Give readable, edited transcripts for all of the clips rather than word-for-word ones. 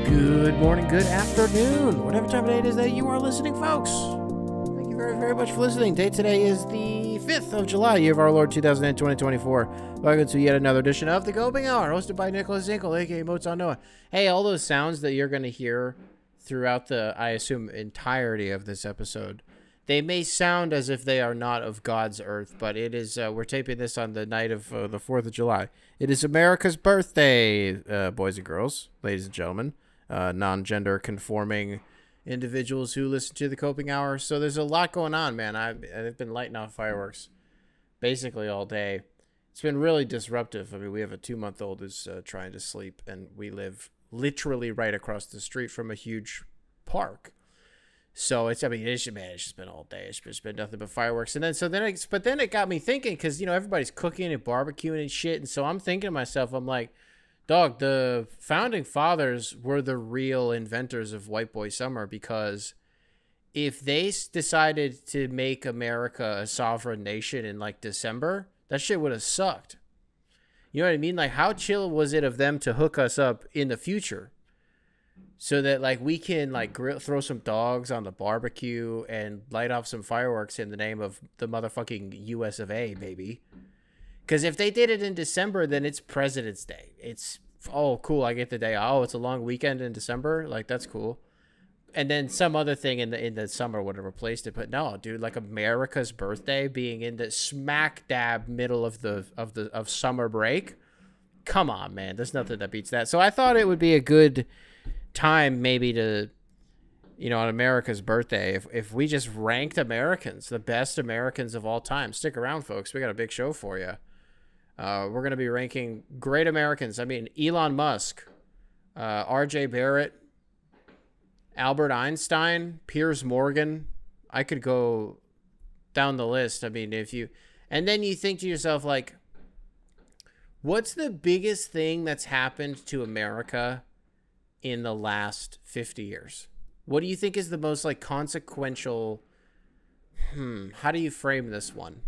Good morning, good afternoon, whatever time of day it is that you are listening, folks. Thank you very, very much for listening. Date today is the 5th of July, year of our Lord 2024. Welcome to yet another edition of The Coping Hour, hosted by Nicholas Inkle, a.k.a. Mozart Noah. Hey, all those sounds that you're going to hear throughout the, I assume, entirety of this episode, they may sound as if they are not of God's earth, but it is, we're taping this on the night of the 4th of July. It is America's birthday, boys and girls, ladies and gentlemen, non-gender conforming individuals who listen to the Coping Hour. So there's a lot going on, man. I've been lighting off fireworks basically all day. It's been really disruptive. I mean, we have a 2-month-old who's trying to sleep, and we live literally right across the street from a huge park. So it's just been all day. It's just been nothing but fireworks. And then it got me thinking, because, you know, everybody's cooking and barbecuing and shit. And so I'm thinking to myself, I'm like, dog, the founding fathers were the real inventors of white boy summer, because if they decided to make America a sovereign nation in like December, that shit would have sucked. You know what I mean? Like, how chill was it of them to hook us up in the future? So that, like, we can, like, throw some dogs on the barbecue and light off some fireworks in the name of the motherfucking US of A, baby. Because if they did it in December, then it's President's Day. It's, oh, cool, I get the day. Oh, it's a long weekend in December? Like, that's cool. And then some other thing in the summer would have replaced it. But no, dude, like, America's birthday being in the smack dab middle of summer break. Come on, man. There's nothing that beats that. So I thought it would be a good time maybe to, you know, on America's birthday, if we just ranked Americans, the best Americans of all time. Stick around, folks. We got a big show for you. We're going to be ranking great Americans. I mean, Elon Musk, R.J. Barrett, Albert Einstein, Piers Morgan. I could go down the list. I mean, and then you think to yourself, like, what's the biggest thing that's happened to America in the last 50 years? What do you think is the most, like, consequential? How do you frame this one?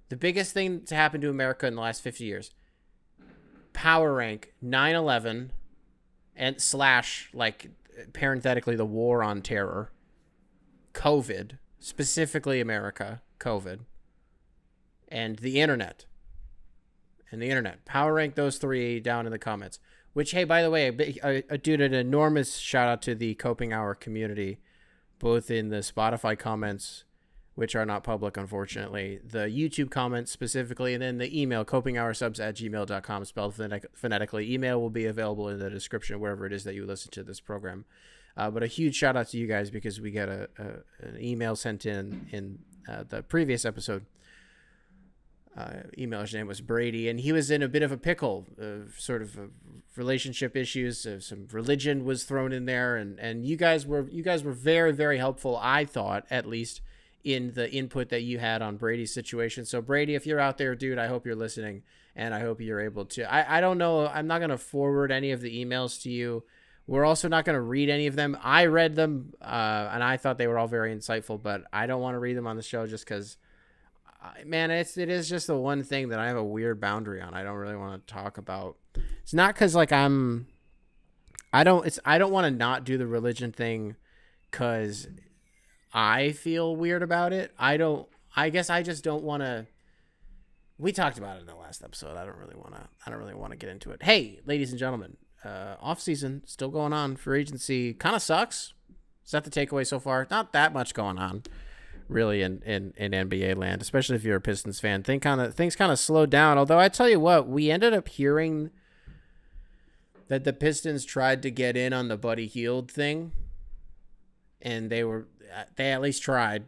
The biggest thing to happen to America in the last 50 years. Power rank 9/11 and / like, parenthetically, the war on terror. COVID, specifically America, COVID. And the internet. Power rank those three down in the comments. Which, hey, by the way, dude, an enormous shout out to the Coping Hour community, both in the Spotify comments, which are not public, unfortunately, the YouTube comments specifically, and then the email, copingoursubs@gmail.com, spelled phonetically. Email will be available in the description wherever it is that you listen to this program. But a huge shout out to you guys, because we got an email sent in the previous episode. Emailer's name was Brady, and he was in a bit of a pickle, sort of relationship issues. Some religion was thrown in there, and you guys were very, very helpful, I thought, at least, in the input that you had on Brady's situation. So Brady, if you're out there, dude, I hope you're listening, and I hope you're able to. I don't know. I'm not going to forward any of the emails to you. We're also not going to read any of them. I read them, and I thought they were all very insightful, but I don't want to read them on the show just because, man, it is just the one thing that I have a weird boundary on. I don't really want to talk about. It's not because, like, I don't want to not do the religion thing because I feel weird about it. I guess I just don't want to. We talked about it in the last episode. I don't really want to get into it. Hey, ladies and gentlemen, off season still going on. Free agency kind of sucks. Is that the takeaway so far? Not that much going on, really, in NBA land, especially if you're a Pistons fan. Things kind of slowed down. Although I tell you what, we ended up hearing that the Pistons tried to get in on the Buddy Hield thing, and they at least tried.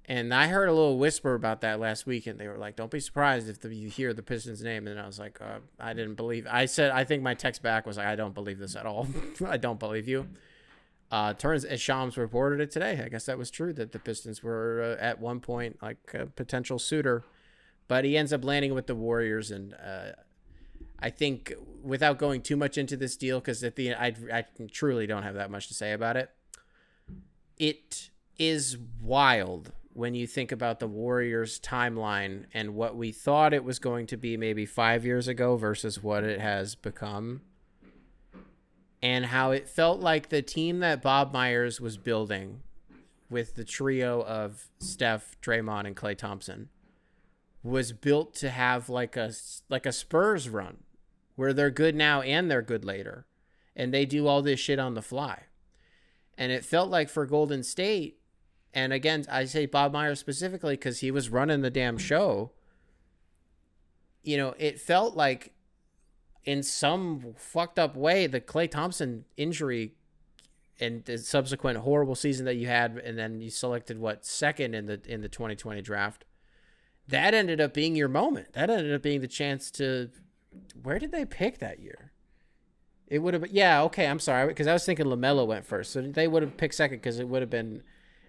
And I heard a little whisper about that last week, and they were like, don't be surprised if you hear the Pistons name. And I was like, I didn't believe. I think my text back was like, I don't believe this at all. I don't believe you. Turns as Shams reported it today. I guess that was true, that the Pistons were at one point like a potential suitor, but he ends up landing with the Warriors. And I think, without going too much into this deal, because at the end, I truly don't have that much to say about it. It is wild when you think about the Warriors timeline and what we thought it was going to be maybe 5 years ago versus what it has become. and how it felt like the team that Bob Myers was building with the trio of Steph, Draymond, and Klay Thompson was built to have like a Spurs run where they're good now and they're good later. And they do all this shit on the fly. And it felt like for Golden State, and again, I say Bob Myers specifically because he was running the damn show, you know, it felt like in some fucked up way, the Klay Thompson injury and the subsequent horrible season that you had, and then you selected second in the 2020 draft, that ended up being your moment. That ended up being the chance to, where did they pick that year? It would have been, yeah, okay, I'm sorry, because I was thinking LaMelo went first. So they would have picked second because it would have been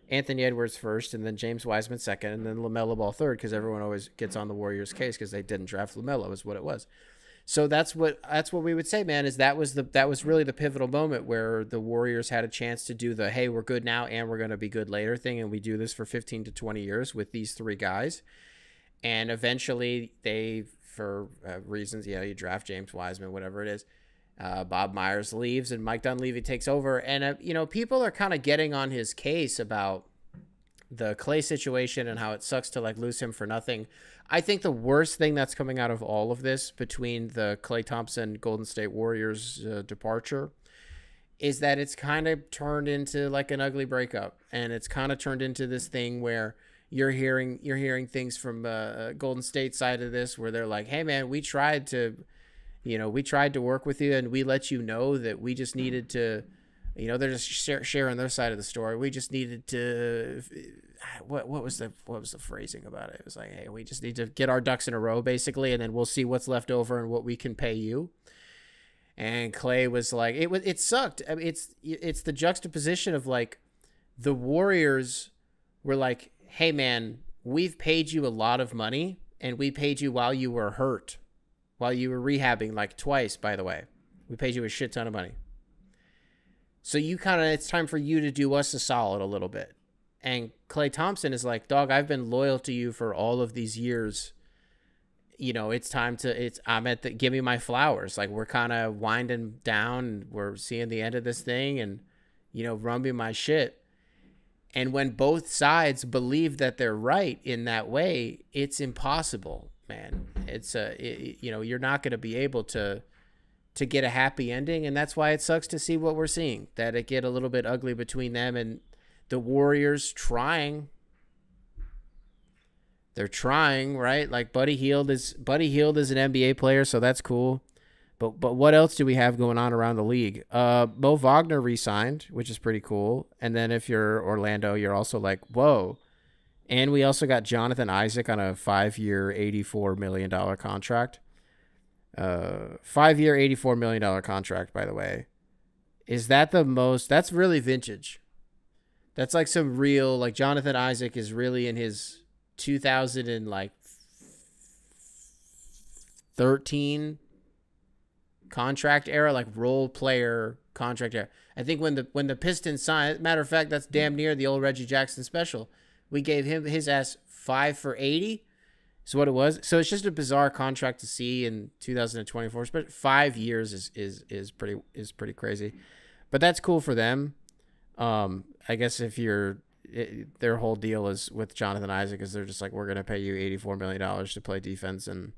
Anthony Edwards first and then James Wiseman second and then LaMelo Ball third because everyone always gets on the Warriors' case because they didn't draft LaMelo is what it was. So that's what we would say, man, is that was really the pivotal moment where the Warriors had a chance to do the, hey, we're good now and we're going to be good later thing, and we do this for 15 to 20 years with these three guys. And eventually they, for reasons, you draft James Wiseman, whatever it is, Bob Myers leaves and Mike Dunleavy takes over. And, people are kind of getting on his case about the Klay situation and how it sucks to like lose him for nothing. I think the worst thing that's coming out of all of this between the Klay Thompson Golden State Warriors departure is that it's kind of turned into like an ugly breakup. And it's kind of turned into this thing where you're hearing things from Golden State side of this where they're like, hey man, we tried to work with you and we let you know that we just needed to, they're just sharing their side of the story. We just needed to, what was the phrasing about it? It was like, hey, we just need to get our ducks in a row basically, and then we'll see what's left over and what we can pay you. And Klay was like, it sucked. I mean, it's the juxtaposition of like the Warriors were like, hey man, we've paid you a lot of money and we paid you while you were hurt. While you were rehabbing, like twice, by the way. We paid you a shit ton of money. So it's time for you to do us a solid a little bit. And Klay Thompson is like, dog, I've been loyal to you for all of these years. It's time to, give me my flowers. Like we're kind of winding down. We're seeing the end of this thing and, run me my shit. And when both sides believe that they're right in that way, it's impossible. Man, it's you're not going to be able to get a happy ending, and that's why it sucks to see what we're seeing, that it get a little bit ugly between them and the Warriors trying. They're trying, right? Like Buddy Hield is an NBA player, so that's cool. But what else do we have going on around the league? Mo Wagner re-signed, which is pretty cool. And then if you're Orlando, you're also like, whoa. And we also got Jonathan Isaac on a 5-year, $84 million contract. 5-year, $84 million contract, by the way. Is that the most? That's really vintage. That's like some real, like Jonathan Isaac is really in his 2013 contract era, like role player contract era. I think when the Pistons signed, matter of fact, that's damn near the old Reggie Jackson special. We gave him his ass 5 for $80 is what it was. So it's just a bizarre contract to see in 2024. But 5 years is pretty crazy. But that's cool for them. I guess if their whole deal is with Jonathan Isaac is they're just like, we're gonna pay you $84 million to play defense and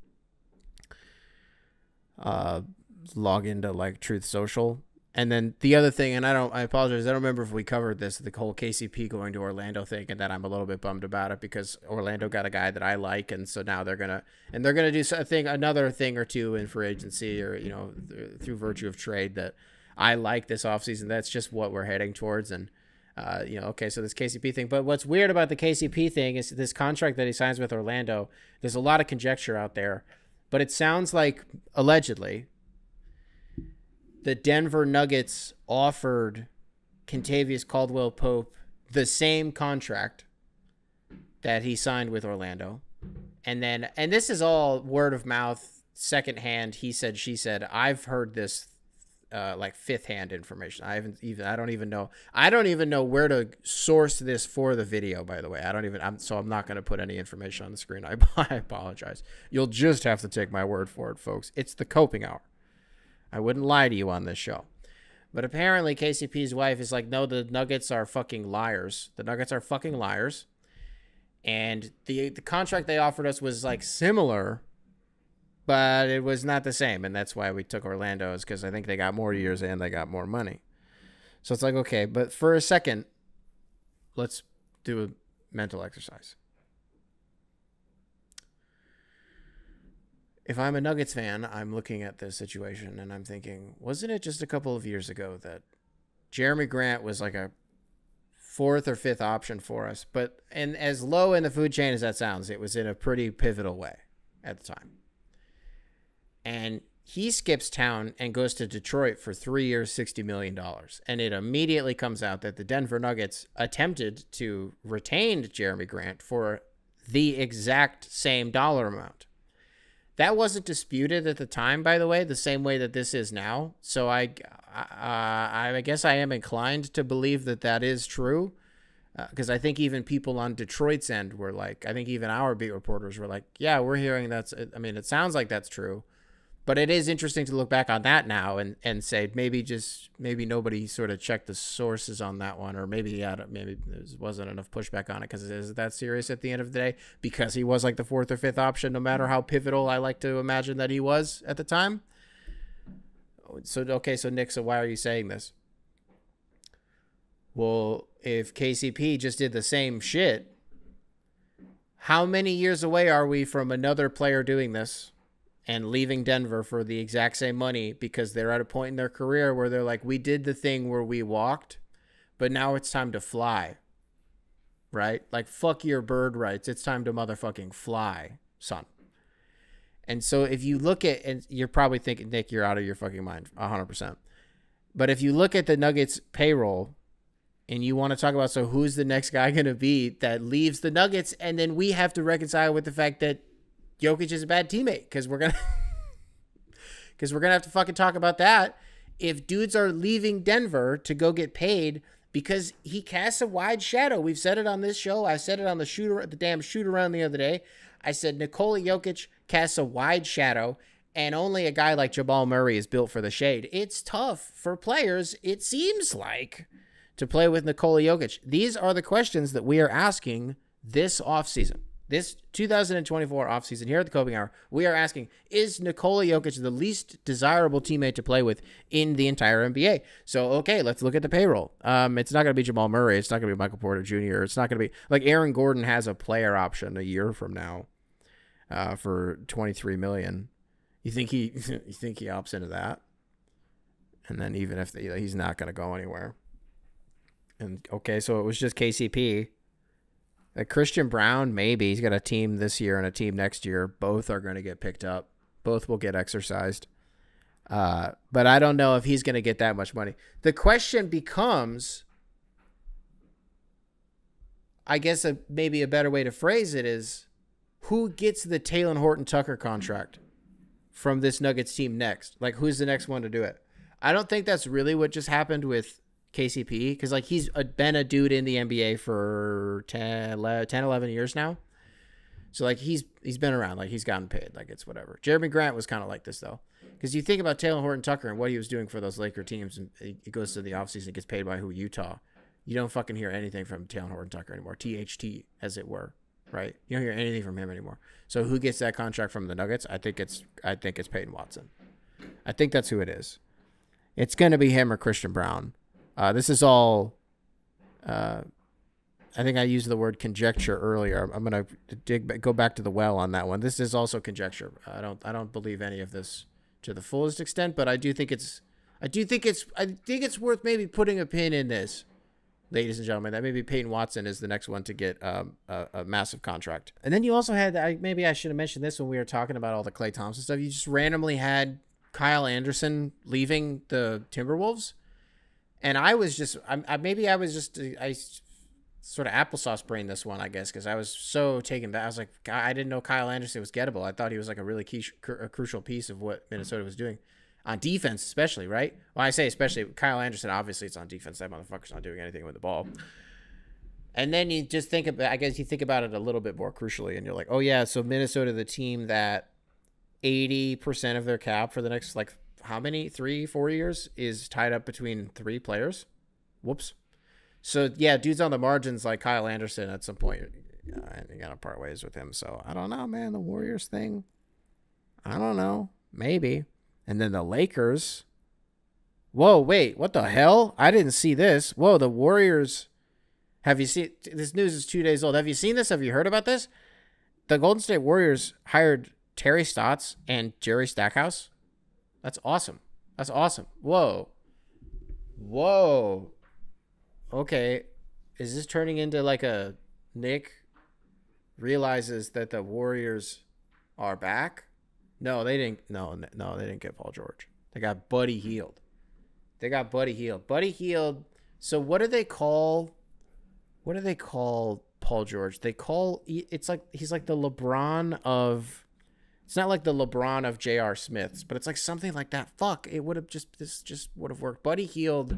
log into like Truth Social. And then the other thing, and I apologize, I don't remember if we covered this, the whole KCP going to Orlando thing, and that I'm a little bit bummed about it because Orlando got a guy that I like, and so now they're gonna do another thing or two in free agency or through virtue of trade that I like this offseason. That's just what we're heading towards, and okay, so this KCP thing. But what's weird about the KCP thing is this contract that he signs with Orlando. There's a lot of conjecture out there, but it sounds like allegedly the Denver Nuggets offered Kentavious Caldwell-Pope the same contract that he signed with Orlando. And this is all word of mouth, secondhand, he said, she said. I've heard this like fifth hand information. I don't even know where to source this for the video, by the way. So I'm not going to put any information on the screen. I apologize. You'll just have to take my word for it, folks. It's the coping hour. I wouldn't lie to you on this show. But apparently KCP's wife is like, no, the Nuggets are fucking liars. The Nuggets are fucking liars. And the contract they offered us was like similar, but it was not the same. And that's why we took Orlando, is because I think they got more years and they got more money. So it's like, okay, but for a second, let's do a mental exercise. If I'm a Nuggets fan, I'm looking at this situation and I'm thinking, wasn't it just a couple of years ago that Jeremy Grant was like a fourth or fifth option for us? But, and as low in the food chain as that sounds, it was in a pretty pivotal way at the time. And he skips town and goes to Detroit for 3 years, $60 million. And it immediately comes out that the Denver Nuggets attempted to retain Jeremy Grant for the exact same dollar amount. That wasn't disputed at the time, by the way, the same way that this is now. So I guess I am inclined to believe that that is true, because I think even people on Detroit's end were like, I think even our beat reporters were like, yeah, we're hearing that's, I mean, it sounds like that's true. But it is interesting to look back on that now and say maybe nobody sort of checked the sources on that one, or maybe there wasn't enough pushback on it because it is that serious at the end of the day, because he was like the fourth or fifth option, no matter how pivotal I like to imagine that he was at the time. So, okay, so Nick, so why are you saying this? Well, if KCP just did the same shit, how many years away are we from another player doing this and leaving Denver for the exact same money because they're at a point in their career where they're like, we did the thing where we walked, but now it's time to fly, right? Like, fuck your bird rights. It's time to motherfucking fly, son. And so if you look at, and you're probably thinking, Nick, you're out of your fucking mind, 100%. But if you look at the Nuggets payroll and you want to talk about, so who's the next guy going to be that leaves the Nuggets, and then we have to reconcile with the fact that Jokic is a bad teammate, because we're gonna have to fucking talk about that. If dudes are leaving Denver to go get paid because he casts a wide shadow, we've said it on this show. I said it on the damn shoot around the other day. I said Nikola Jokic casts a wide shadow, and only a guy like Jamal Murray is built for the shade. It's tough for players, it seems like, to play with Nikola Jokic. These are the questions that we are asking this offseason. This 2024 offseason here at the Coping Hour, we are asking, is Nikola Jokic the least desirable teammate to play with in the entire NBA? So, okay, let's look at the payroll. It's not going to be Jamal Murray. It's not going to be Michael Porter Jr. It's not going to be, like, Aaron Gordon has a player option a year from now for $23 million. You think he opts into that? And then even if he's not going to go anywhere. And, okay, so it was just KCP. Christian Brown, maybe. He's got a team this year and a team next year. Both are going to get picked up. Both will get exercised. But I don't know if he's going to get that much money. The question becomes, I guess maybe a better way to phrase it is, who gets the Talen Horton-Tucker contract from this Nuggets team next? Like, who's the next one to do it? I don't think that's really what just happened with KCP, because like he's been a dude in the NBA for 10, 11 years now. So like he's been around, like he's gotten paid, like it's whatever. Jeremy Grant was kind of like this though, because you think about Talen Horton-Tucker and what he was doing for those Laker teams, and he goes to the offseason and gets paid by Utah. You don't fucking hear anything from Talen Horton-Tucker anymore, THT as it were, right? You don't hear anything from him anymore. So who gets that contract from the Nuggets? I think it's Peyton Watson. I think that's who it is. It's going to be him or Christian Brown. This is all, I think I used the word conjecture earlier. I'm going to go back to the well on that one. This is also conjecture. I don't believe any of this to the fullest extent, but I think it's worth maybe putting a pin in this, ladies and gentlemen, that maybe Peyton Watson is the next one to get a massive contract. And then you also had, maybe I should have mentioned this when we were talking about all the Klay Thompson stuff. You just randomly had Kyle Anderson leaving the Timberwolves. And I sort of applesauce brained this one, I guess, because I was so taken back. I was like, I didn't know Kyle Anderson was gettable. I thought he was like a really crucial piece of what Minnesota was doing on defense, especially, right? Well, I say especially Kyle Anderson, obviously it's on defense. That motherfucker's not doing anything with the ball. And then you just think about, I guess you think about it a little bit more crucially, and you're like, oh yeah, so Minnesota, the team that 80% of their cap for the next like how many, 3-4 years is tied up between 3 players. Whoops. So yeah, dude's on the margins like Kyle Anderson at some point. And you gotta part ways with him. So I don't know, man. The Warriors thing, I don't know. Maybe. And then the Lakers. Whoa, wait, what the hell? I didn't see this. Whoa, the Warriors. Have you seen this? News is 2 days old. Have you seen this? Have you heard about this? The Golden State Warriors hired Terry Stotts and Jerry Stackhouse. That's awesome. That's awesome. Whoa. Whoa. Okay. Is this turning into like a Nick realizes that the Warriors are back? No, they didn't. No, they didn't get Paul George. They got Buddy Hield. Buddy Hield. So what do they call Paul George? It's like he's like the LeBron of. It's not like the LeBron of J.R. Smith's, but it's like something like that. Fuck, it would have this would have worked. Buddy Hield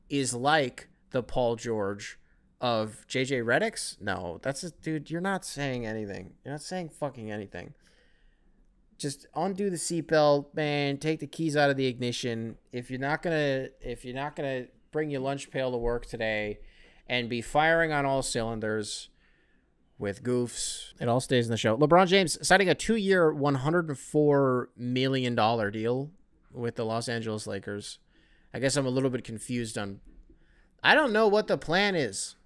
is like the Paul George of J.J. Redick's. No, that's a dude. You're not saying anything. You're not saying fucking anything. Just undo the seatbelt, man. Take the keys out of the ignition. If you're not gonna bring your lunch pail to work today, and be firing on all cylinders with goofs, it all stays in the show. LeBron James signing a 2-year, $104 million deal with the Los Angeles Lakers. I guess I'm a little bit confused on. I don't know what the plan is.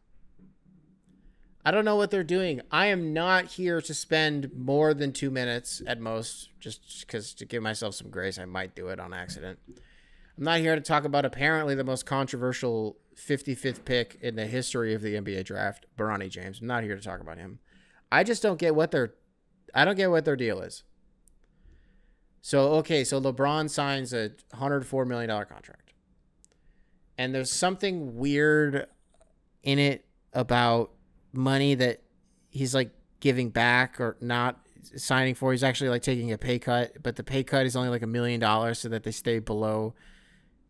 I don't know what they're doing. I am not here to spend more than 2 minutes at most, just because to give myself some grace, I might do it on accident. I'm not here to talk about apparently the most controversial 55th pick in the history of the NBA draft, Bronny James. I'm not here to talk about him. I just don't get what I don't get what their deal is. So, okay, so LeBron signs a $104 million contract. And there's something weird in it about money that he's like giving back or not signing for. He's actually like taking a pay cut, but the pay cut is only like $1 million so that they stay below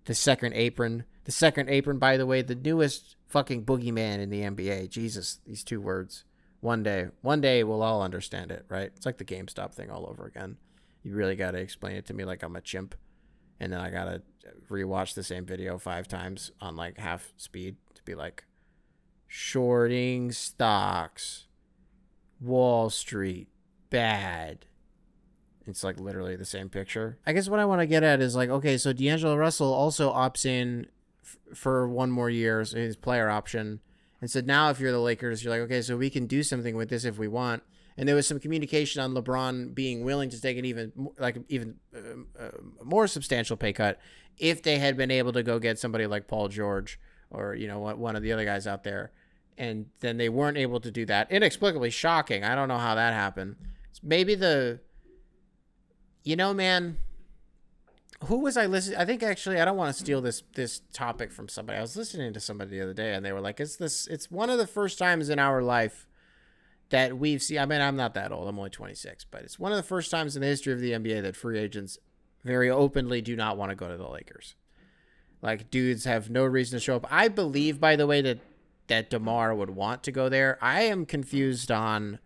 the second apron. The second apron, by the way, the newest fucking boogeyman in the NBA. Jesus, these 2 words. One day we'll all understand it, right? It's like the GameStop thing all over again. You really got to explain it to me like I'm a chimp. And then I got to rewatch the same video 5 times on like half speed to be like, shorting stocks, Wall Street, bad. It's like literally the same picture. I guess what I want to get at is like, okay, so D'Angelo Russell also opts in for 1 more year, so his player option. And so now if you're the Lakers, you're like, okay, so we can do something with this if we want. And there was some communication on LeBron being willing to take an even more substantial pay cut if they had been able to go get somebody like Paul George or, you know, one of the other guys out there. And then they weren't able to do that. Inexplicably shocking. I don't know how that happened. Maybe you know, man, who was I listening? I think actually, I don't want to steal this topic from somebody. I was listening to somebody the other day and they were like, it's one of the first times in our life that we've seen. I mean, I'm not that old. I'm only 26, but it's one of the first times in the history of the NBA that free agents very openly do not want to go to the Lakers. Like, dudes have no reason to show up. I believe, by the way, that DeMar would want to go there. I am confused on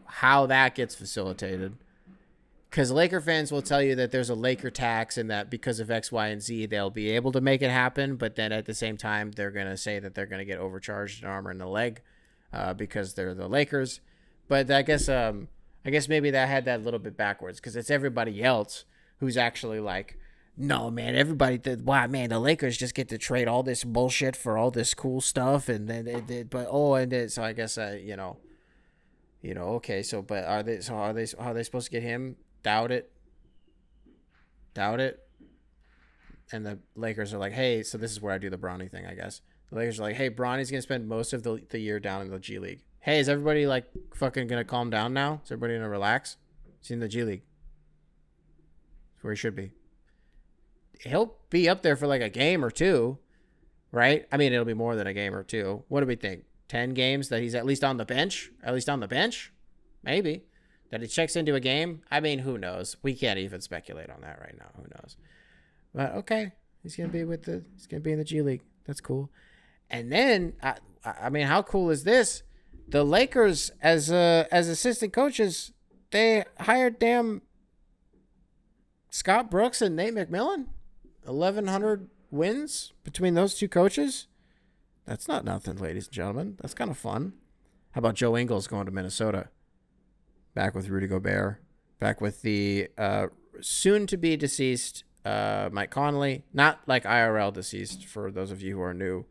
how that gets facilitated. Because Laker fans will tell you that there's a Laker tax and that because of X, Y, and Z, they'll be able to make it happen. But then at the same time, they're going to say that they're going to get overcharged an arm and a leg because they're the Lakers. But I guess maybe that had that a little bit backwards because it's everybody else who's actually like, no, man, everybody did. Wow, man, the Lakers just get to trade all this bullshit for all this cool stuff. And then they did. But, so I guess, okay. So, but are they supposed to get him? Doubt it. And the Lakers are like, hey, so this is where I do the Bronny thing, I guess. The Lakers are like, hey, Bronny's going to spend most of the year down in the G League. Hey, is everybody like fucking going to calm down now? Is everybody going to relax? He's in the G League. That's where he should be. He'll be up there for like a game or 2, right? I mean, it'll be more than a game or 2. What do we think? 10 games that he's at least on the bench? Maybe. That he checks into a game? I mean, who knows? We can't even speculate on that right now. Who knows? But okay, he's gonna be in the G League. That's cool. And then, I mean, how cool is this? The Lakers, as assistant coaches, they hired damn Scott Brooks and Nate McMillan, 1,100 wins between those two coaches. That's not nothing, ladies and gentlemen. That's kind of fun. How about Joe Ingles going to Minnesota? Back with Rudy Gobert. Back with the soon-to-be deceased Mike Conley. Not like IRL deceased, for those of you who are new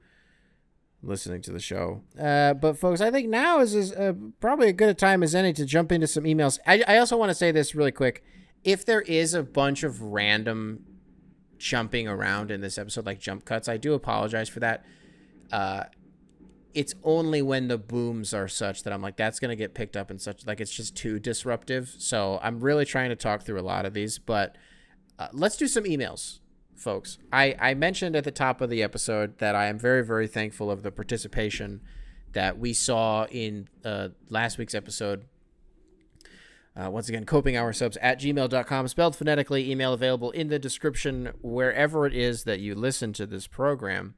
listening to the show. But, folks, I think now is probably a good a time as any to jump into some emails. I also want to say this really quick. If there is a bunch of random jumping around in this episode, like jump cuts, I do apologize for that. It's only when the booms are such that I'm like, that's going to get picked up and such, like, it's just too disruptive. So I'm really trying to talk through a lot of these, but let's do some emails, folks. I mentioned at the top of the episode that I am very, very thankful of the participation that we saw in last week's episode. Once again, copingoursubs@gmail.com, spelled phonetically, email available in the description wherever it is that you listen to this program.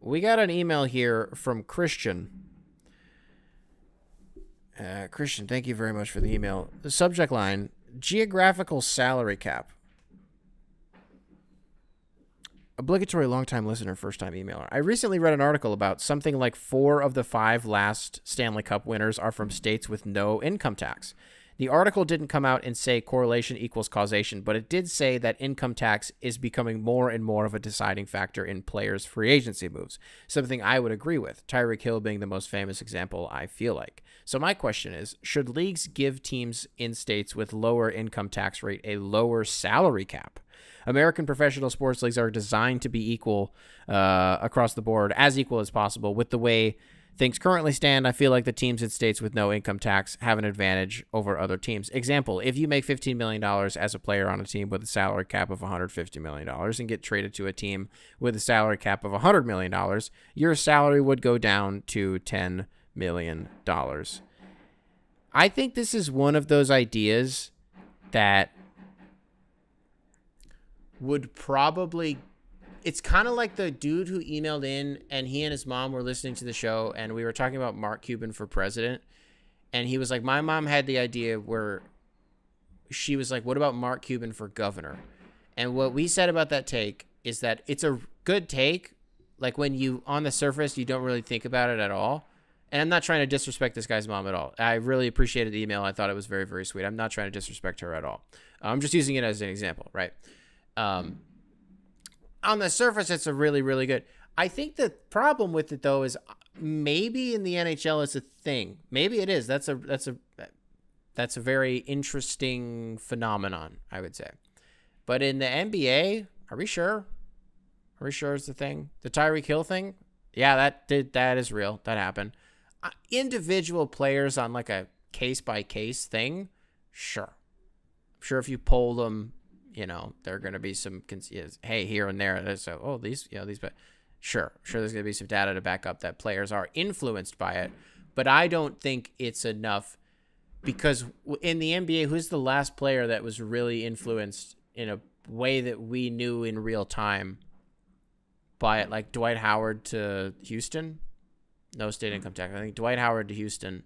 We got an email here from Christian. Christian, thank you very much for the email. The subject line, geographical salary cap. Obligatory long-time listener, first-time emailer. I recently read an article about something like 4 of the 5 last Stanley Cup winners are from states with no income tax. The article didn't come out and say correlation equals causation, but it did say that income tax is becoming more and more of a deciding factor in players' free agency moves, something I would agree with, Tyreek Hill being the most famous example, I feel like. So my question is, should leagues give teams in states with lower income tax rate a lower salary cap? American professional sports leagues are designed to be equal across the board, as equal as possible. With the way things currently stand, I feel like the teams in states with no income tax have an advantage over other teams. Example, if you make $15 million as a player on a team with a salary cap of $150 million and get traded to a team with a salary cap of $100 million, your salary would go down to $10 million. I think this is one of those ideas that would probably... It's kind of like the dude who emailed in and he and his mom were listening to the show and we were talking about Mark Cuban for president. And he was like, my mom had the idea where she was like, what about Mark Cuban for governor? And what we said about that take is that it's a good take. Like when you, on the surface, you don't really think about it at all. And I'm not trying to disrespect this guy's mom at all. I really appreciated the email. I thought it was very, very sweet. I'm not trying to disrespect her at all. I'm just using it as an example, right? On the surface, it's a really, really good. I think the problem with it, though, is maybe in the NHL it's a thing. Maybe it is. That's a very interesting phenomenon, I would say. But in the NBA, are we sure? Are we sure it's the thing? The Tyreek Hill thing? Yeah, that is real. That happened. Individual players on like a case-by-case thing? Sure. I'm sure if you poll them, you know, there are going to be some, hey, here and there. So, oh, these, but sure, there's going to be some data to back up that players are influenced by it. But I don't think it's enough because in the NBA, who's the last player that was really influenced in a way that we knew in real time by it? Like Dwight Howard to Houston? No state income tax. I think Dwight Howard to Houston.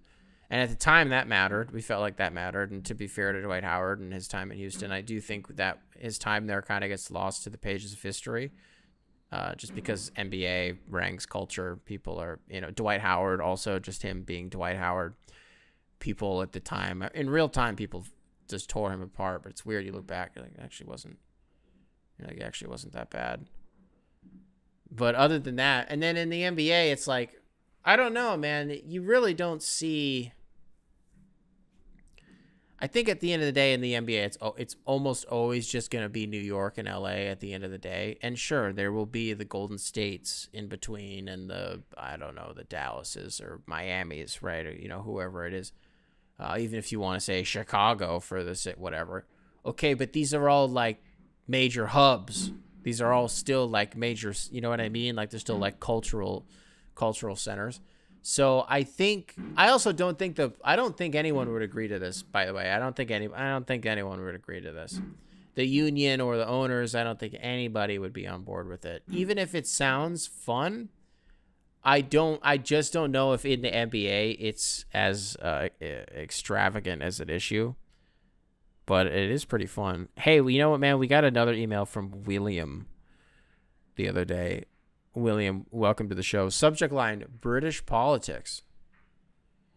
And at the time, that mattered. We felt like that mattered. And to be fair to Dwight Howard and his time in Houston, I do think that his time there kind of gets lost to the pages of history. Just because NBA ranks culture, people are, Dwight Howard, also just him being Dwight Howard. People at the time, in real time, people just tore him apart. But it's weird. You look back, you're like, it actually wasn't that bad. But other than that, and then in the NBA, it's like, I don't know, man. You really don't see... I think at the end of the day in the NBA, it's almost always just going to be New York and LA at the end of the day. And sure, there will be the Golden States in between and the Dallases or Miamis, right? Or, whoever it is. Even if you want to say Chicago for the whatever. Okay, but these are all like major hubs. These are all still like major, you know what I mean? Like they're still like cultural centers. So I don't think anyone would agree to this, by the way. I don't think anyone would agree to this. The union or the owners, I don't think anybody would be on board with it. Even if it sounds fun, I just don't know if in the NBA it's as extravagant as an issue. but it is pretty fun. Hey, you know what, man? We got another email from William the other day. William, welcome to the show. Subject line, British politics.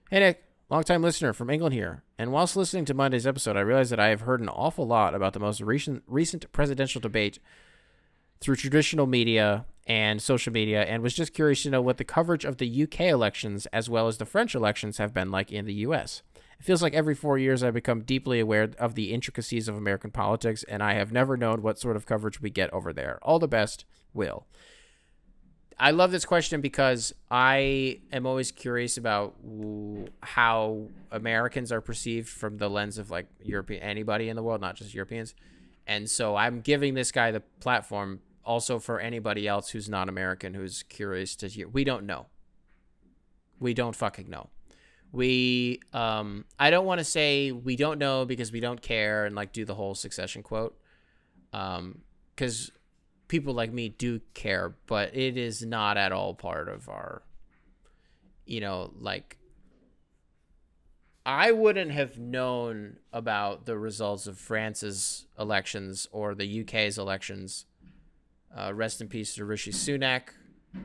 Hey, Nick, longtime listener from England here. And whilst listening to Monday's episode, I realized that I have heard an awful lot about the most recent presidential debate through traditional media and social media, and was just curious to know what the coverage of the UK elections as well as the French elections have been like in the US. It feels like every 4 years I become deeply aware of the intricacies of American politics, and I have never known what sort of coverage we get over there. All the best, Will. I love this question because I am always curious about how Americans are perceived from the lens of like anybody in the world, not just Europeans. And so I'm giving this guy the platform also for anybody else who's not American, who's curious to hear. We don't know. We don't fucking know. I don't want to say we don't know because we don't care and like do the whole Succession quote. Because people like me do care, but it is not at all part of our, like, I wouldn't have known about the results of France's elections or the UK's elections. Rest in peace to Rishi Sunak.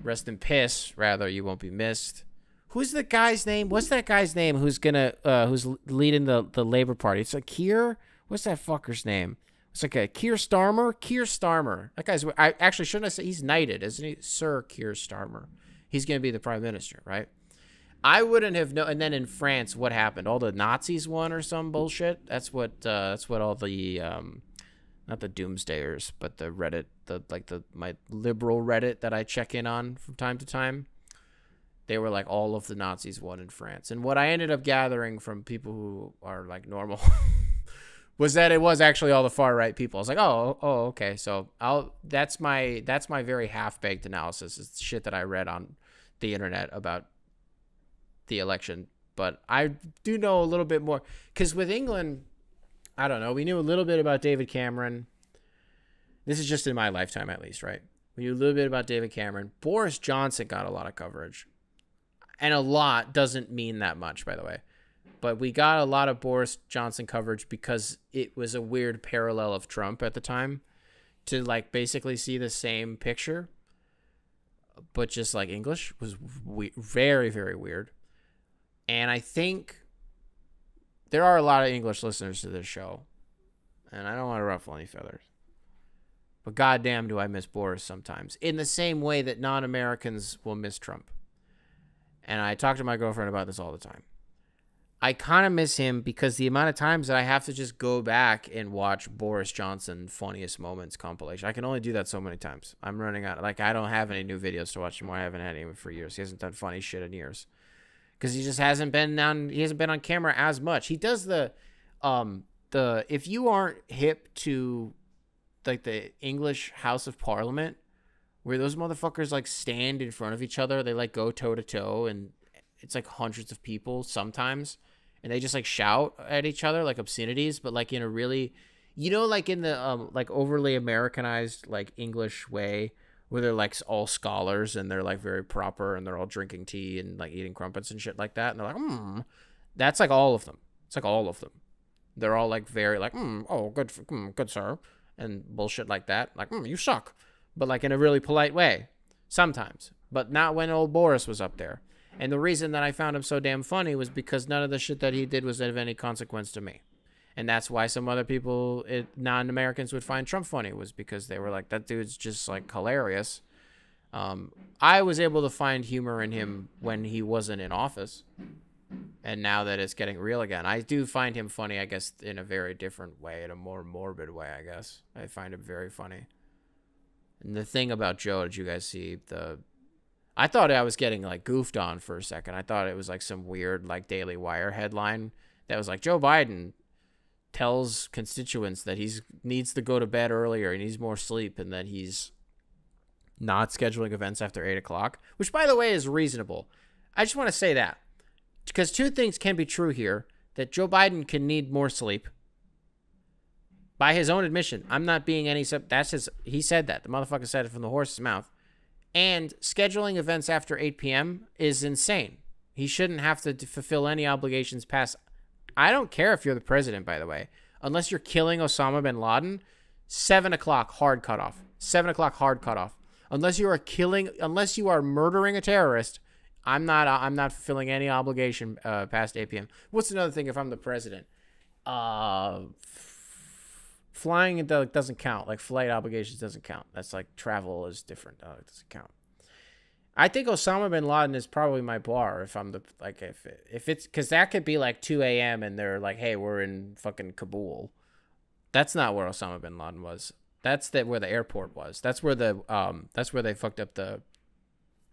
Rest in piss, rather, you won't be missed. Who's the guy's name? What's that guy's name who's leading the Labour Party? It's like Keir. What's that fucker's name? It's like a Keir Starmer. Keir Starmer. That guy's. I actually shouldn't have said he's knighted, isn't he? Sir Keir Starmer. He's going to be the prime minister, right? I wouldn't have known. And then in France, what happened? All the Nazis won or some bullshit. That's what all the not the doomsdayers, but the Reddit, my liberal Reddit that I check in on from time to time. They were like, all of the Nazis won in France. And what I ended up gathering from people who are like normal was that it was actually all the far right people. I was like, oh, okay. So that's my very half-baked analysis. It's shit that I read on the internet about the election. But I do know a little bit more. Because with England, I don't know. We knew a little bit about David Cameron. This is just in my lifetime, at least, right? We knew a little bit about David Cameron. Boris Johnson got a lot of coverage. And a lot doesn't mean that much, by the way. But we got a lot of Boris Johnson coverage because it was a weird parallel of Trump at the time. To, like, basically see the same picture, but just, like, English was very, very weird. And I think there are a lot of English listeners to this show. And I don't want to ruffle any feathers. But goddamn do I miss Boris sometimes. In the same way that non-Americans will miss Trump. And I talk to my girlfriend about this all the time. I kind of miss him because the amount of times that I have to just go back and watch Boris Johnson funniest moments compilation. I can only do that so many times. I'm running out. Like, I don't have any new videos to watch anymore. I haven't had any for years. He hasn't done funny shit in years. Because he just hasn't been on camera as much. He does the if you aren't hip to like the English House of Parliament, where those motherfuckers like stand in front of each other, they like go toe to toe, and it's like hundreds of people sometimes, and they just like shout at each other like obscenities, but like in a really, like in the like overly Americanized like English way, where they're like all scholars and they're like very proper and they're all drinking tea and like eating crumpets and shit like that, and they're like, that's like all of them. It's like all of them. They're all like very like, oh, good sir, and bullshit like that, like, you suck. But like in a really polite way sometimes, but not when old Boris was up there. And the reason that I found him so damn funny was because none of the shit that he did was of any consequence to me. And that's why some other people, non-Americans, would find Trump funny, was because they were like, that dude's just like hilarious. I was able to find humor in him when he wasn't in office. And now that it's getting real again, I do find him funny, I guess, in a very different way, in a more morbid way, I guess. I find him very funny. And the thing about Joe, did you guys see I thought I was getting like goofed on for a second. I thought it was like some weird like Daily Wire headline that was like, Joe Biden tells constituents that he needs to go to bed earlier, he needs more sleep, and that he's not scheduling events after 8 o'clock, which by the way is reasonable. I just want to say that because two things can be true here, that Joe Biden can need more sleep. By his own admission, I'm not being any, he said that. The motherfucker said it from the horse's mouth. And scheduling events after 8 p.m. is insane. He shouldn't have to fulfill any obligations past. I don't care if you're the president, by the way. unless you're killing Osama bin Laden, 7 o'clock hard cutoff. 7 o'clock hard cutoff. Unless you are murdering a terrorist, I'm not fulfilling any obligation past 8 p.m. What's another thing if I'm the president? Flying doesn't count. Like flight obligations doesn't count. That's like travel is different. It doesn't count. I think Osama bin Laden is probably my bar if I'm if it's because that could be like 2 a.m. and they're like, hey, we're in fucking Kabul. That's not where Osama bin Laden was. That's where the airport was. That's where they fucked up the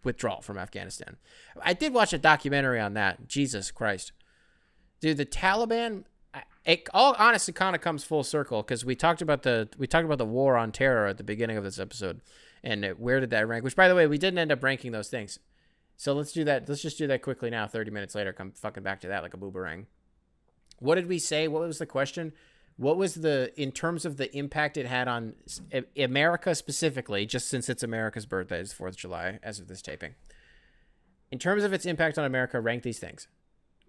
withdrawal from Afghanistan. I did watch a documentary on that. Jesus Christ, dude, the Taliban. It all honestly kind of comes full circle because we talked about the war on terror at the beginning of this episode, and where did that rank? Which, by the way, we didn't end up ranking those things. So let's do that. Let's just do that quickly now. 30 minutes later, come fucking back to that like a boomerang. What did we say? What was the question? What was in terms of the impact it had on America specifically, just since it's America's birthday, it's 4th of July as of this taping. In terms of its impact on America, rank these things: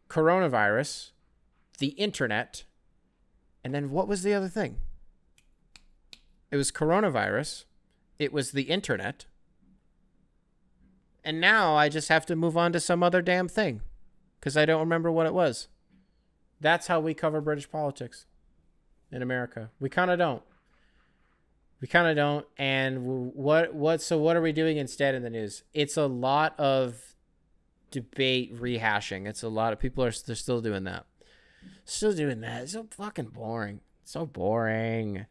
coronavirus, the internet, and then what was the other thing? It was coronavirus, it was the internet, and now I just have to move on to some other damn thing because I don't remember what it was. That's how we cover British politics in America. We kind of don't. And so what are we doing instead in the news? It's a lot of debate rehashing. It's a lot of people they're still doing that. Still doing that. It's so fucking boring. So boring.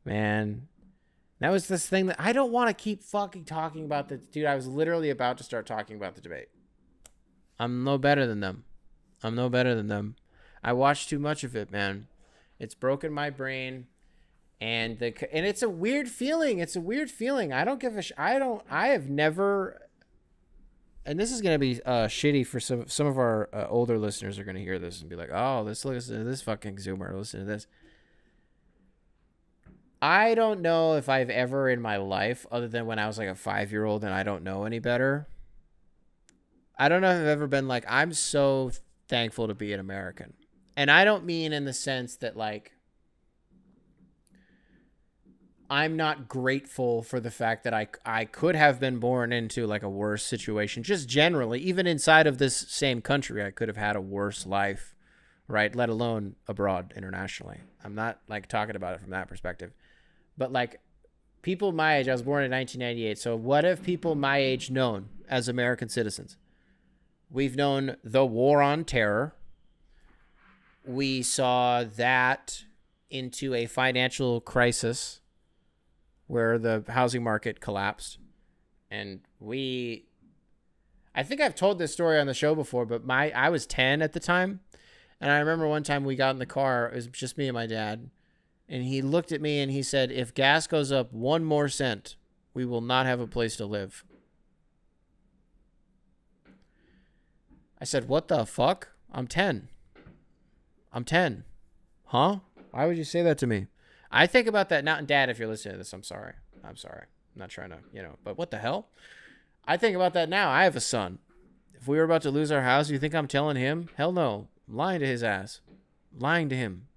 Man. That was this thing that I don't want to keep fucking talking about. Dude, I was literally about to start talking about the debate. I'm no better than them. I watched too much of it, man. It's broken my brain. And it's a weird feeling. I don't give a I have never. And this is going to be shitty for some of our older listeners are going to hear this and be like, oh, listen to this fucking Zoomer. Listen to this. I don't know if I've ever in my life, other than when I was like a 5-year-old and I don't know any better. I don't know if I've ever been like, I'm so thankful to be an American. And I don't mean in the sense that like, I'm not grateful for the fact that I could have been born into like a worse situation. Just generally, even inside of this same country, I could have had a worse life, right? Let alone abroad internationally. I'm not like talking about it from that perspective. But like people my age, I was born in 1998. So what have people my age known as American citizens? We've known the war on terror. We saw that into a financial crisis where the housing market collapsed. And I think I've told this story on the show before, but I was 10 at the time. And I remember one time we got in the car, it was just me and my dad. And he looked at me and he said, if gas goes up 1 more cent, we will not have a place to live. I said, what the fuck? I'm 10. Huh? Why would you say that to me? I think about that now. Dad, if you're listening to this, I'm sorry. I'm not trying to, but what the hell? I think about that now. I have a son. If we were about to lose our house, you think I'm telling him? Hell no. I'm lying to his ass. I'm lying to him.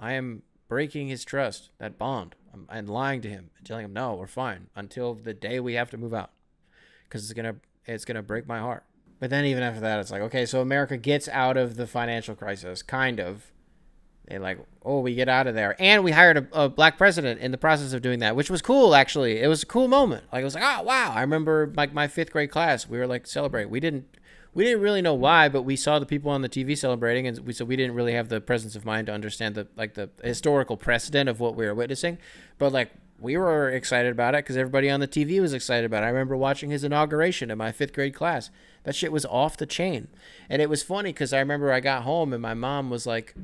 I am breaking his trust, that bond. I'm lying to him and telling him, no, we're fine until the day we have to move out. Because it's gonna break my heart. But then even after that, it's like, okay, so America gets out of the financial crisis, kind of. They like, oh, we get out of there. And we hired a black president in the process of doing that, which was cool, actually. It was a cool moment. Like, it was like, oh, wow. I remember like my 5th grade class. We were like, celebrate. We didn't really know why, but we saw the people on the TV celebrating, and we didn't really have the presence of mind to understand the historical precedent of what we were witnessing. But like, we were excited about it because everybody on the TV was excited about it. I remember watching his inauguration in my 5th grade class. That shit was off the chain. And it was funny because I remember I got home and my mom was like,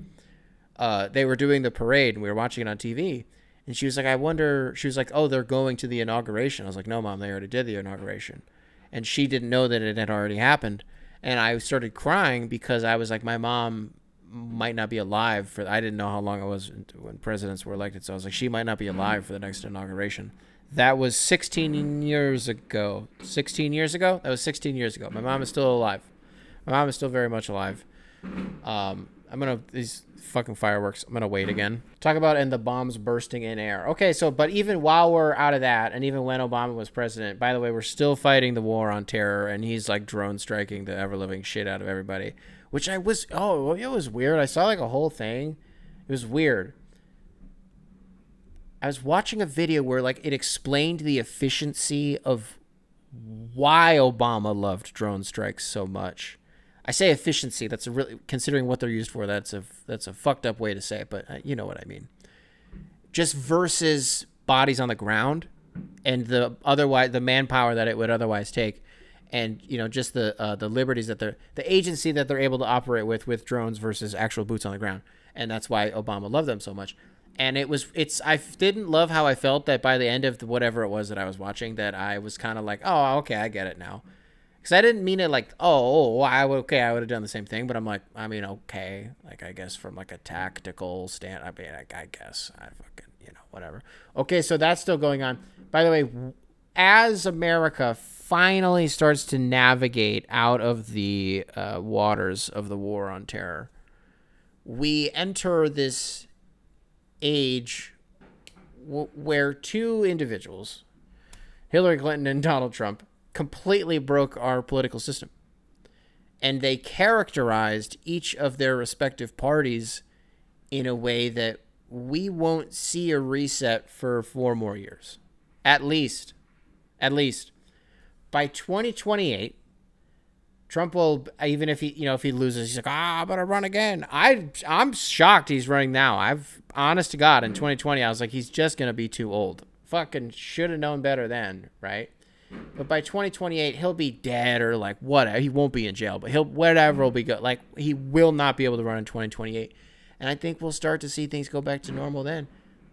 they were doing the parade and we were watching it on TV. And she was like, she was like, oh, they're going to the inauguration. I was like, no, Mom, they already did the inauguration. And she didn't know that it had already happened. And I started crying because I was like, my mom might not be alive I didn't know how long it was when presidents were elected. So I was like, she might not be alive for the next inauguration. That was 16 years ago. 16 years ago? That was 16 years ago. My mom is still alive. My mom is still very much alive. these fucking fireworks. I'm gonna wait again. Talk about and the bombs bursting in air. Okay, so but even while we're out of that, and even when Obama was president, by the way, we're still fighting the war on terror, and he's like drone striking the ever living shit out of everybody. Which it was weird. I saw like a whole thing. It was weird. I was watching a video where like it explained the efficiency of why Obama loved drone strikes so much. I say efficiency. That's a really, considering what they're used for, that's a fucked up way to say it, but you know what I mean. Just versus bodies on the ground and the manpower that it would otherwise take, and you know, just the liberties that the agency that they're able to operate with drones versus actual boots on the ground, and that's why Obama loved them so much. And I didn't love how I felt that by the end of whatever it was that I was watching, that I was kind of like, oh, okay, I get it now. Because I didn't mean it like, I would have done the same thing. But I'm like, I mean, okay. Like, I guess from like a tactical stand, I mean, I guess I fucking, you know, whatever. Okay, so that's still going on. By the way, as America finally starts to navigate out of the waters of the war on terror, we enter this age where two individuals, Hillary Clinton and Donald Trump, completely broke our political system. And they characterized each of their respective parties in a way that we won't see a reset for 4 more years. At least. By 2028, Trump will, even if he loses, he's like, I'm going to run again. I'm shocked he's running now. Honest to God, in 2020, I was like, he's just going to be too old. Fucking should have known better then, right? But by 2028, he'll be dead or like whatever. He won't be in jail, but whatever will be good. Like, he will not be able to run in 2028. And I think we'll start to see things go back to normal then.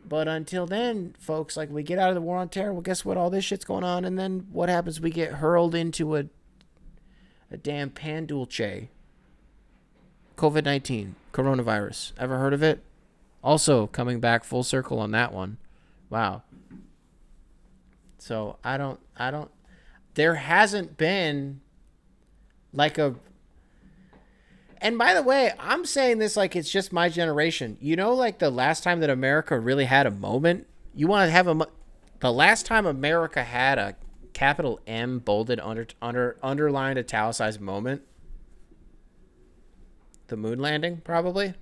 But until then, folks, like, we get out of the war on terror. Well, guess what? All this shit's going on. And then what happens? We get hurled into a damn pan dulce. COVID-19, coronavirus. Ever heard of it? Also coming back full circle on that one. Wow. So I don't, there hasn't been like and by the way, I'm saying this like it's just my generation. You know, like the last time that America really had a moment, you want to have the last time America had a capital M bolded underlined italicized moment, the moon landing probably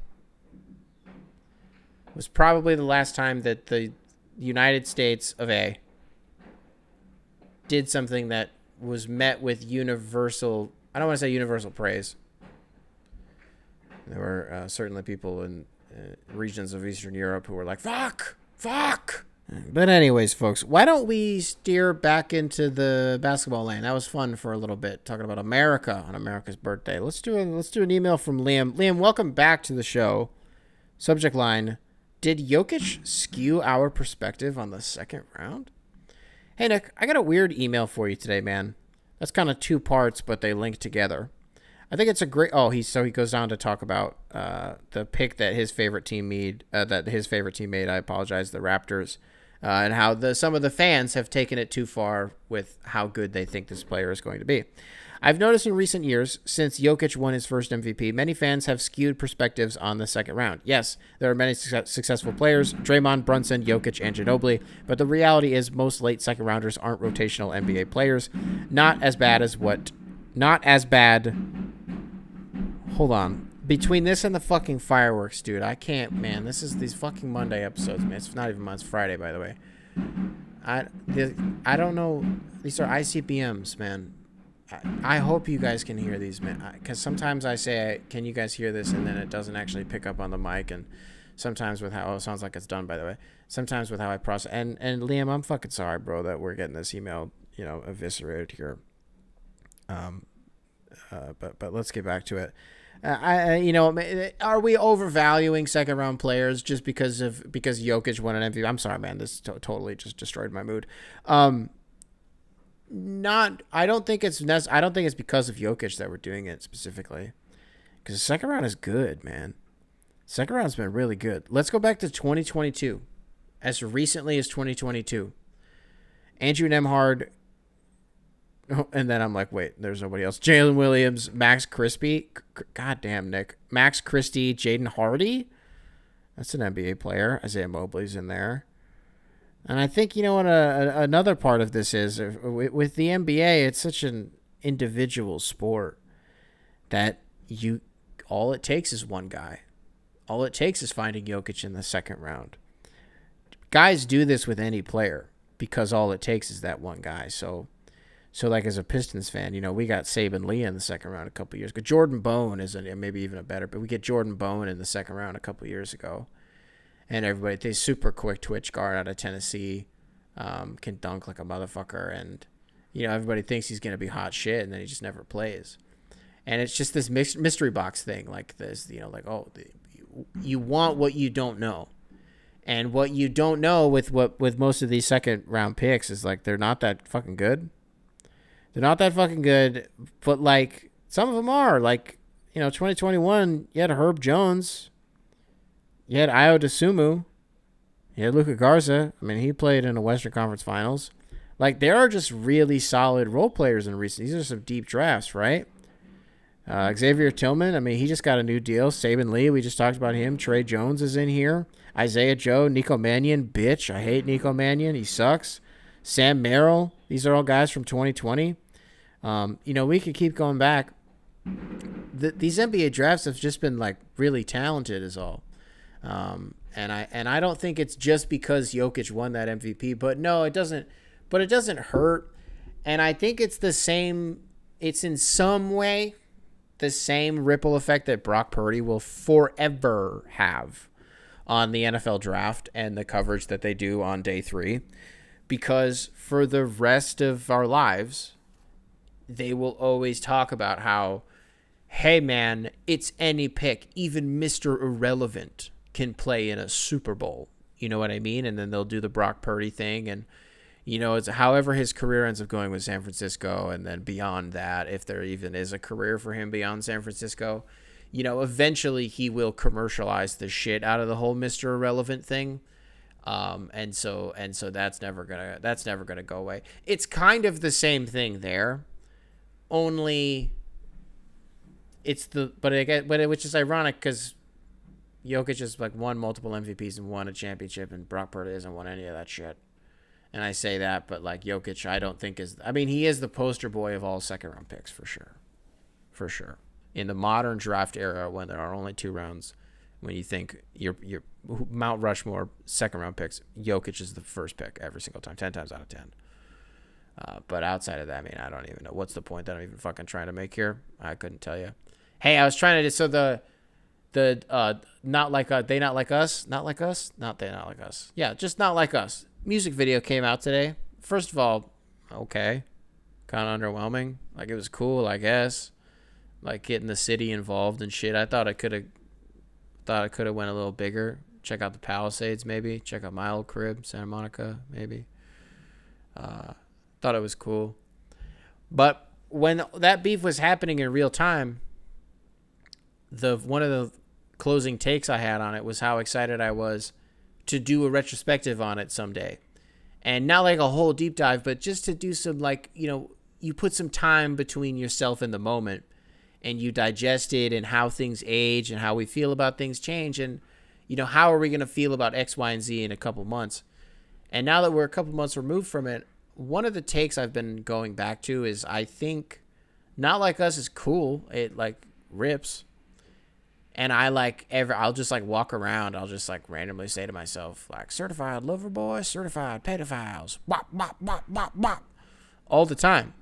was probably the last time that the United States of A did something that was met with universal, I don't want to say universal praise. There were certainly people in regions of Eastern Europe who were like, fuck. But anyways, folks, why don't we steer back into the basketball lane? That was fun for a little bit, talking about America on America's birthday. Let's do an email from Liam. Liam, welcome back to the show. Subject line, did Jokic skew our perspective on the second round? Hey, Nick, I got a weird email for you today, man. That's kind of 2 parts, but they link together. I think it's a great... Oh, he goes on to talk about the pick that his favorite team made. I apologize, the Raptors, and how some of the fans have taken it too far with how good they think this player is going to be. I've noticed in recent years, since Jokic won his first MVP, many fans have skewed perspectives on the second round. Yes, there are many successful players, Draymond, Brunson, Jokic, and Ginobili, but the reality is most late second rounders aren't rotational NBA players. Not as bad. Hold on. Between this and the fucking fireworks, dude, I can't, man. This is these fucking Monday episodes, man. It's not even Monday, it's Friday, by the way. I don't know. These are ICBMs, man. I hope you guys can hear these, man. Because sometimes I say, can you guys hear this? And then it doesn't actually pick up on the mic. And sometimes with how it sounds like it's done, by the way. Sometimes with how I process. And Liam, I'm fucking sorry, bro, that we're getting this email, eviscerated here. But let's get back to it. Are we overvaluing second round players just because Jokic won an MVP? I'm sorry, man. This totally just destroyed my mood. I don't think it's because of Jokic that we're doing it specifically, because the second round is good, man. Second round's been really good. Let's go back to 2022, as recently as 2022. Andrew Nembhard And then I'm like, wait, there's nobody else. Jalen Williams, Max Christie. God damn, Nick. Max Christie, Jaden Hardy. That's an NBA player. Isaiah Mobley's in there. And I think, you know what, another part of this is, with the NBA, it's such an individual sport that all it takes is one guy. All it takes is finding Jokic in the second round. Guys do this with any player because all it takes is that one guy. So like as a Pistons fan, you know, we got Saban Lee in the second round a couple years ago. Jordan Bone is maybe even a better, but we get Jordan Bone in the second round a couple years ago. And everybody, they super quick twitch guard out of Tennessee, can dunk like a motherfucker. And, you know, everybody thinks he's going to be hot shit, and then he just never plays. And it's just this mystery box thing like this, you know, like, oh, you want what you don't know. And what you don't know with most of these second round picks is like they're not that fucking good. They're not that fucking good, but like some of them are. Like, you know, 2021, you had Herb Jones, you had Ayo Dosunmu, you had Luka Garza. I mean, he played in the Western Conference Finals. Like, there are just really solid role players in recent. These are some deep drafts, right? Xavier Tillman, I mean, he just got a new deal. Saban Lee, we just talked about him. Trey Jones is in here. Isaiah Joe, Nico Mannion, bitch. I hate Nico Mannion. He sucks. Sam Merrill, these are all guys from 2020. You know, we could keep going back. These NBA drafts have just been, like, really talented is all. And I don't think it's just because Jokic won that MVP, but no, it doesn't. But it doesn't hurt. And I think it's the same. It's in some way the same ripple effect that Brock Purdy will forever have on the NFL draft and the coverage that they do on day 3, because for the rest of our lives, they will always talk about how, hey man, it's any pick, even Mr. Irrelevant can play in a Super Bowl. You know what I mean? And then they'll do the Brock Purdy thing, and you know, it's however his career ends up going with San Francisco, and then beyond that, if there even is a career for him beyond San Francisco, you know, eventually he will commercialize the shit out of the whole Mr. Irrelevant thing. And so that's never gonna go away. It's kind of the same thing there, only it's which is ironic because Jokic has like won multiple MVPs and won a championship, and Brock Purdy hasn't won any of that shit. And I say that, but like Jokic, I don't think he is the poster boy of all second round picks for sure. For sure. In the modern draft era, when there are only 2 rounds, when you think your Mount Rushmore second round picks, Jokic is the first pick every single time, 10 times out of 10. But outside of that, I mean, I don't even know. What's the point that I'm even fucking trying to make here? I couldn't tell you. Hey, I was trying to, so the not like they not like us, not like us, not they not like us. Yeah, just not like us. Music video came out today. First of all, okay, kind of underwhelming. Like, it was cool, I guess. Like, getting the city involved and shit. I thought I could have went a little bigger. Check out the Palisades, maybe. Check out my old crib, Santa Monica, maybe. Thought it was cool. But when that beef was happening in real time, one of the closing takes I had on it was how excited I was to do a retrospective on it someday. And not like a whole deep dive, but just to do some, like, you know, you put some time between yourself and the moment, and you digest it, and how things age and how we feel about things change, and, you know, how are we going to feel about X, Y, and Z in a couple months. And now that we're a couple months removed from it, one of the takes I've been going back to is, I think Not Like Us is cool. It, like, rips. And I'll just, like, walk around. I'll just, like, randomly say to myself, like, certified lover boys, certified pedophiles, bop, bop, bop, bop, bop, all the time.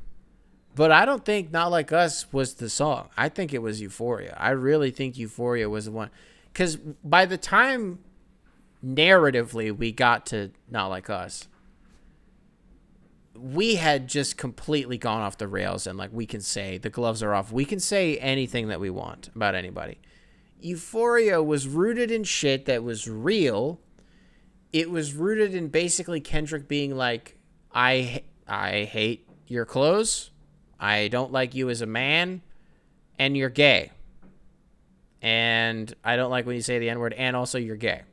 But I don't think Not Like Us was the song. I think it was Euphoria. I really think Euphoria was the one. Because by the time, narratively, we got to Not Like Us, we had just completely gone off the rails, and, like, we can say, the gloves are off. We can say anything that we want about anybody. Euphoria was rooted in shit that was real. It was rooted in basically Kendrick being like, I hate your clothes. I don't like you as a man. And you're gay. And I don't like when you say the N-word. And also you're gay.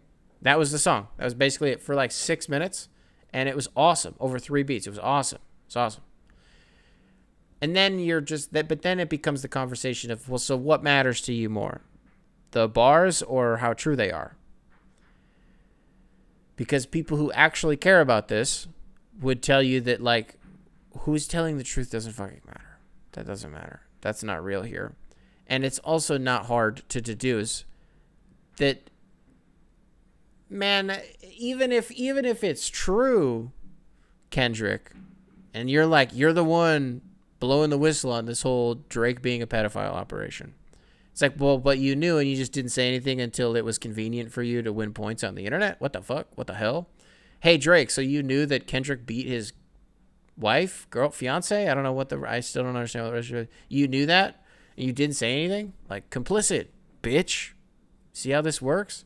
That was the song. That was basically it for like 6 minutes. And it was awesome. Over 3 beats. It was awesome. It's awesome. And then you're just that, but then it becomes the conversation of, well, so what matters to you more, the bars or how true they are? Because people who actually care about this would tell you that, like, who's telling the truth doesn't fucking matter. That doesn't matter. That's not real here. And it's also not hard to deduce that, man, even if it's true, Kendrick, and you're the one blowing the whistle on this whole Drake being a pedophile operation. It's like, well, but you knew and you just didn't say anything until it was convenient for you to win points on the internet? What the fuck? What the hell? Hey, Drake, so you knew that Kendrick beat his wife, girl, fiance? I still don't understand what the rest of it. You knew that and you didn't say anything? Like, complicit, bitch. See how this works?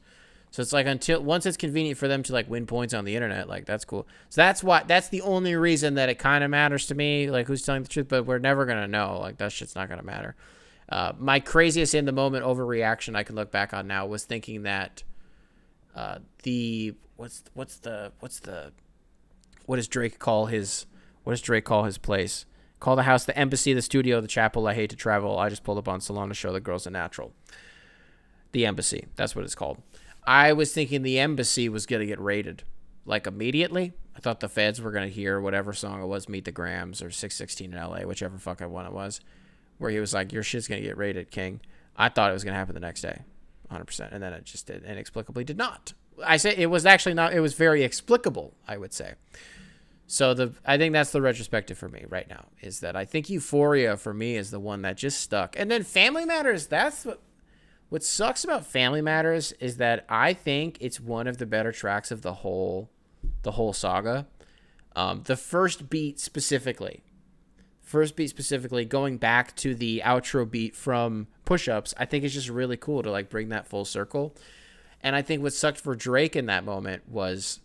So it's like once it's convenient for them to like win points on the internet, like that's cool. So that's the only reason that it kind of matters to me, like who's telling the truth, but we're never going to know. Like that shit's not going to matter. My craziest in the moment overreaction I can look back on now was thinking that what does Drake call his place? Call the house the embassy, the studio, the chapel. I hate to travel. I just pulled up on Salon to show the girls a natural. The embassy. That's what it's called. I was thinking the embassy was going to get raided, like, immediately. I thought the feds were going to hear whatever song it was, Meet the Grams or 616 in L.A., whichever fucking one it was, where he was like, your shit's going to get raided, King. I thought it was going to happen the next day, 100%, and then it just did, inexplicably did not. I say it was actually not, it was very explicable, I would say. So I think that's the retrospective for me right now, is that I think Euphoria, for me, is the one that just stuck. And then Family Matters, that's what sucks about Family Matters is that I think it's one of the better tracks of the whole saga. The first beat specifically, going back to the outro beat from Push Ups, I think it's just really cool to like bring that full circle. And I think what sucked for Drake in that moment was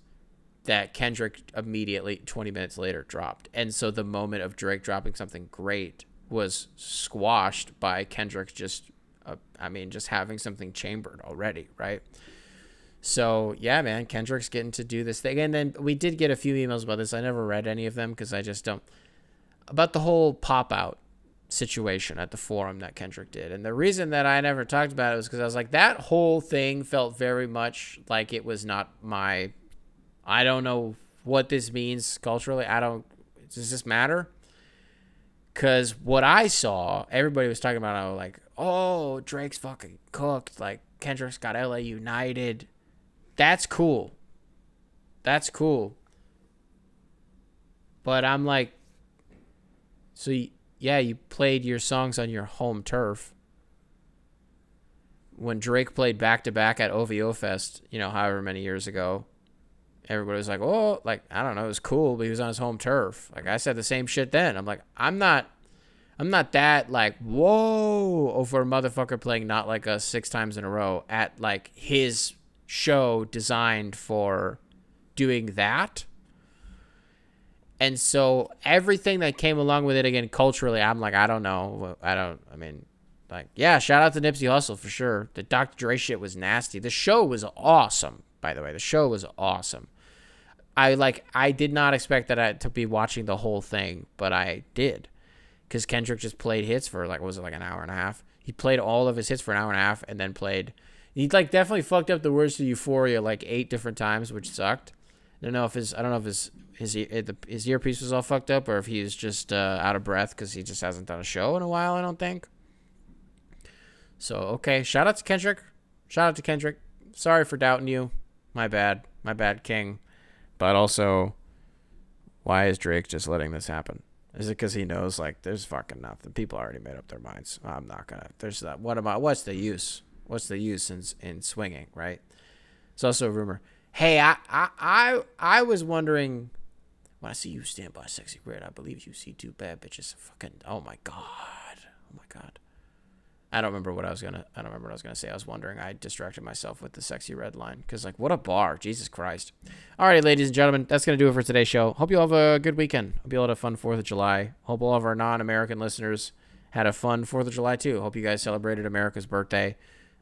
that Kendrick immediately 20 minutes later dropped. And so the moment of Drake dropping something great was squashed by Kendrick just having something chambered already, right? So, yeah, man, Kendrick's getting to do this thing. And then we did get a few emails about this. I never read any of them because I just don't. About the whole pop-out situation at the forum that Kendrick did. And the reason that I never talked about it was because I was like, that whole thing felt very much like it was not my... I don't know what this means culturally. Does this matter? Because what I saw, everybody was talking about, like, oh, Drake's fucking cooked. Like, Kendrick's got LA United. That's cool. That's cool. But I'm like, so, yeah, you played your songs on your home turf. When Drake played back-to-back at OVO Fest, however many years ago, everybody was like, oh, like, I don't know, it was cool, but he was on his home turf. Like, I said the same shit then. I'm like, I'm not that, like, whoa, over a motherfucker playing Not Like Us 6 times in a row at, like, his show designed for doing that. And so everything that came along with it, again, culturally, I'm like, I don't know. Like, yeah, shout out to Nipsey Hussle for sure. The Dr. Dre shit was nasty. The show was awesome, by the way. The show was awesome. I did not expect that to be watching the whole thing, but I did. Because Kendrick just played hits for, like, was it like an hour and a half? He played all of his hits for an hour and a half and then played... He, like, definitely fucked up the words to Euphoria, like, 8 different times, which sucked. I don't know if his earpiece was all fucked up or if he was just out of breath because he just hasn't done a show in a while, I don't think. So, okay. Shout out to Kendrick. Sorry for doubting you. My bad, King. But also, why is Drake just letting this happen? Is it because he knows, like, there's fucking nothing? People already made up their minds. I'm not gonna. There's that. What's the use? What's the use in swinging, right? It's also a rumor. Hey, I was wondering. When I see you stand by sexy red, I believe you see 2 bad bitches. Fucking. Oh my god. I don't remember what I was gonna say. I was wondering. I distracted myself with the sexy red line because, like, what a bar! Jesus Christ! Alrighty, ladies and gentlemen, that's gonna do it for today's show. Hope you all have a good weekend. Hope you all had a fun 4th of July. Hope all of our non-American listeners had a fun 4th of July too. Hope you guys celebrated America's birthday.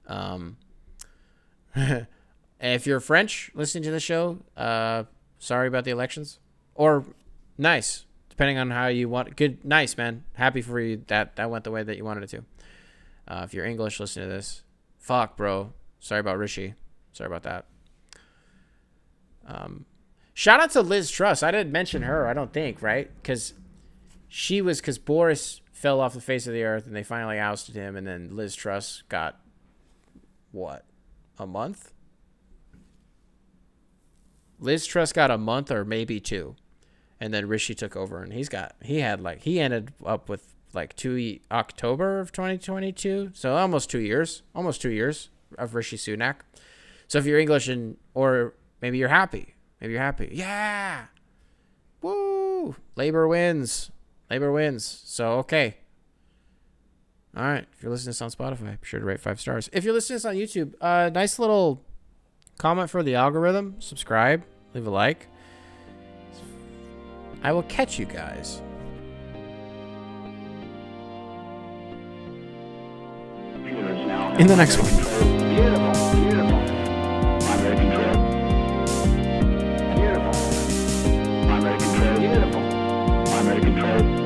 And if you're French listening to the show, sorry about the elections, or nice. depending on how you want. Good, nice, man. Happy for you that went the way that you wanted it to. If you're English, listen to this. Fuck, bro. Sorry about Rishi. Sorry about that. Shout out to Liz Truss. I didn't mention her, I don't think, right? Because Boris fell off the face of the earth and they finally ousted him, and then Liz Truss got, what, a month? Liz Truss got a month or maybe 2. And then Rishi took over, and he ended up with like October of 2022. So almost 2 years of Rishi Sunak. So if you're English or maybe you're happy. Yeah. Woo. Labor wins. So, okay. All right. If you're listening to this on Spotify, be sure to rate 5 stars. If you're listening to this on YouTube, nice little comment for the algorithm. Subscribe. Leave a like. I will catch you guys in the next one. Beautiful. I'm ready to control. Beautiful. I'm ready to control. Beautiful. I'm ready to control.